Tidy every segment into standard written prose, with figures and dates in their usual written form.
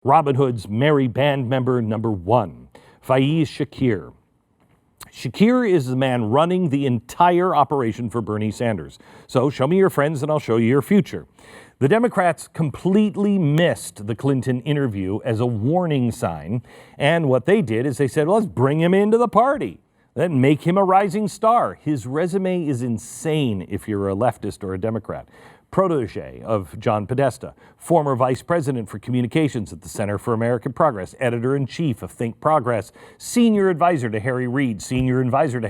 Robin Hood's merry band member number 1, Faiz Shakir. Shakir is the man running the entire operation for Bernie Sanders. So show me your friends and I'll show you your future. The Democrats completely missed the Clinton interview as a warning sign. And what they did is they said, well, let's bring him into the party. Then make him a rising star. His resume is insane if you're a leftist or a Democrat. Protege of John Podesta, former vice president for communications at the Center for American Progress, editor-in-chief of Think Progress, senior advisor to Harry Reid, senior advisor to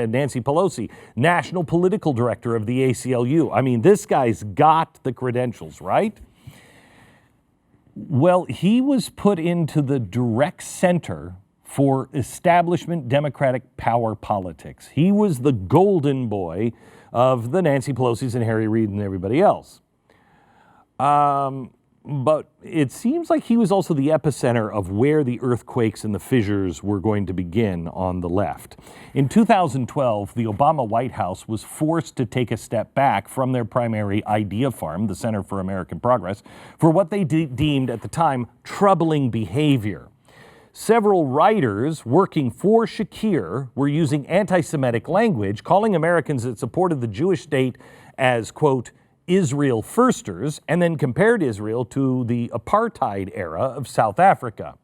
Nancy Pelosi, national political director of the ACLU. I mean, this guy's got the credentials, right? Well, he was put into the direct center for establishment Democratic power politics. He was the golden boy of the Nancy Pelosi's and Harry Reid and everybody else. But it seems like he was also the epicenter of where the earthquakes and the fissures were going to begin on the left. In 2012, the Obama White House was forced to take a step back from their primary idea farm, the Center for American Progress, for what they deemed at the time troubling behavior. Several writers working for Shakir were using anti-Semitic language, calling Americans that supported the Jewish state as, quote, Israel firsters, and then compared Israel to the apartheid era of South Africa.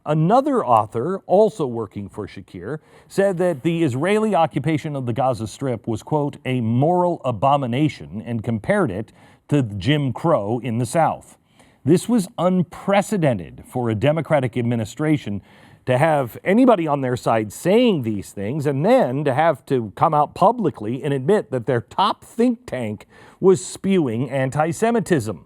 Another author, also working for Shakir, said that the Israeli occupation of the Gaza Strip was, quote, a moral abomination, and compared it to Jim Crow in the South. This was unprecedented for a Democratic administration to have anybody on their side saying these things and then to have to come out publicly and admit that their top think tank was spewing anti-Semitism.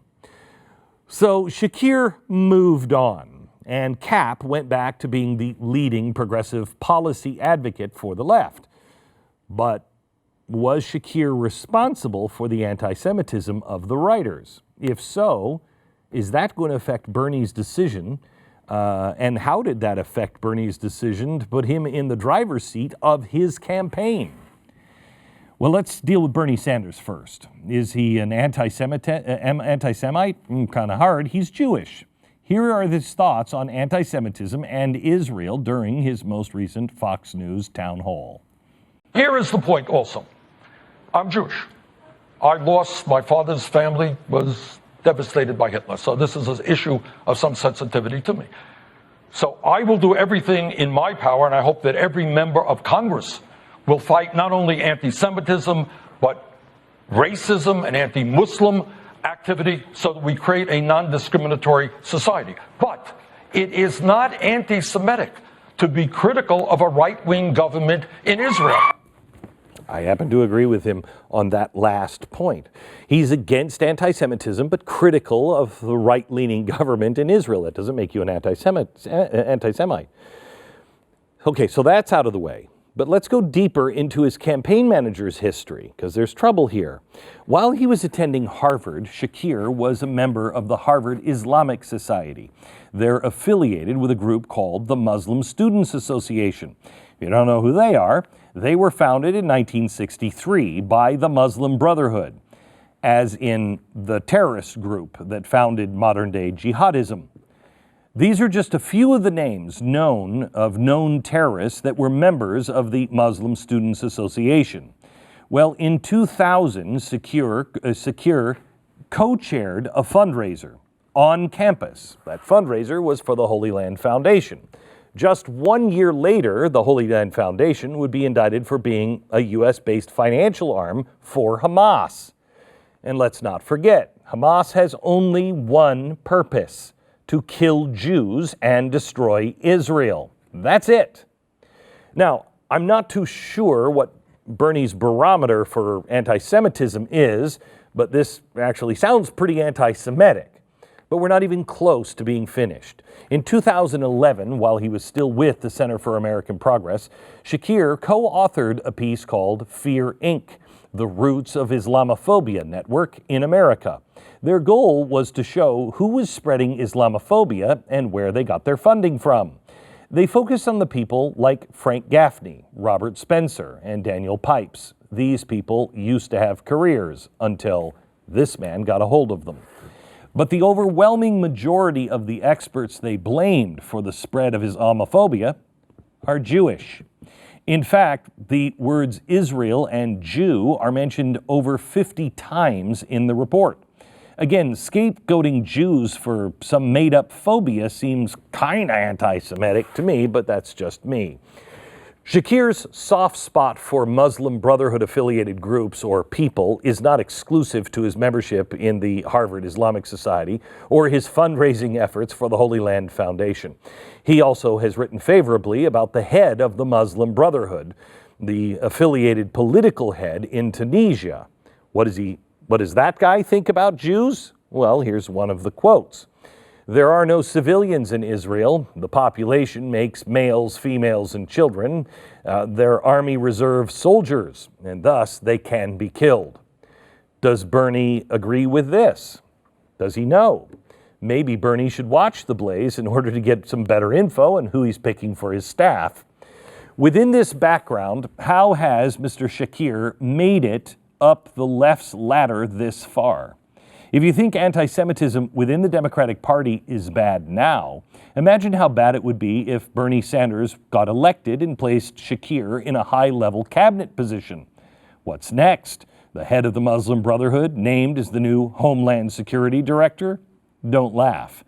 So Shakir moved on, and Cap went back to being the leading progressive policy advocate for the left. But was Shakir responsible for the anti-Semitism of the writers? If so, is that going to affect Bernie's decision? And how did that affect Bernie's decision to put him in the driver's seat of his campaign? Well, let's deal with Bernie Sanders first. Is he an anti-Semite? Kind of hard. He's Jewish. Here are his thoughts on anti-Semitism and Israel during his most recent Fox News town hall. Here is the point also. I'm Jewish. I lost my father's family, was devastated by Hitler. So this is an issue of some sensitivity to me. So I will do everything in my power, and I hope that every member of Congress will fight not only anti-Semitism, but racism and anti-Muslim activity so that we create a non-discriminatory society. But it is not anti-Semitic to be critical of a right-wing government in Israel. I happen to agree with him on that last point. He's against anti-Semitism, but critical of the right-leaning government in Israel. That doesn't make you an anti-Semite. Okay, so that's out of the way. But let's go deeper into his campaign manager's history, because there's trouble here. While he was attending Harvard, Shakir was a member of the Harvard Islamic Society. They're affiliated with a group called the Muslim Students Association. If you don't know who they are, they were founded in 1963 by the Muslim Brotherhood, as in the terrorist group that founded modern-day jihadism. These are just a few of the names known terrorists that were members of the Muslim Students Association. Well, in 2000, Shakir co-chaired a fundraiser on campus. That fundraiser was for the Holy Land Foundation. Just 1 year later, the Holy Land Foundation would be indicted for being a U.S.-based financial arm for Hamas. And let's not forget, Hamas has only one purpose: to kill Jews and destroy Israel. That's it. Now, I'm not too sure what Bernie's barometer for anti-Semitism is, but this actually sounds pretty anti-Semitic. But we're not even close to being finished. In 2011, while he was still with the Center for American Progress, Shakir co-authored a piece called Fear Inc., The Roots of Islamophobia Network in America. Their goal was to show who was spreading Islamophobia and where they got their funding from. They focused on the people like Frank Gaffney, Robert Spencer, and Daniel Pipes. These people used to have careers until this man got a hold of them. But the overwhelming majority of the experts they blamed for the spread of Islamophobia are Jewish. In fact, the words Israel and Jew are mentioned over 50 times in the report. Again, scapegoating Jews for some made-up phobia seems kind of anti-Semitic to me, but that's just me. Shakir's soft spot for Muslim Brotherhood-affiliated groups or people is not exclusive to his membership in the Harvard Islamic Society or his fundraising efforts for the Holy Land Foundation. He also has written favorably about the head of the Muslim Brotherhood, the affiliated political head in Tunisia. What does that guy think about Jews? Well, here's one of the quotes. There are no civilians in Israel. The population makes males, females, and children. They're Army Reserve soldiers, and thus they can be killed. Does Bernie agree with this? Does he know? Maybe Bernie should watch The Blaze in order to get some better info on who he's picking for his staff. Within this background, how has Mr. Shakir made it up the left's ladder this far? If you think anti-Semitism within the Democratic Party is bad now, imagine how bad it would be if Bernie Sanders got elected and placed Shakir in a high-level cabinet position. What's next? The head of the Muslim Brotherhood named as the new Homeland Security Director? Don't laugh.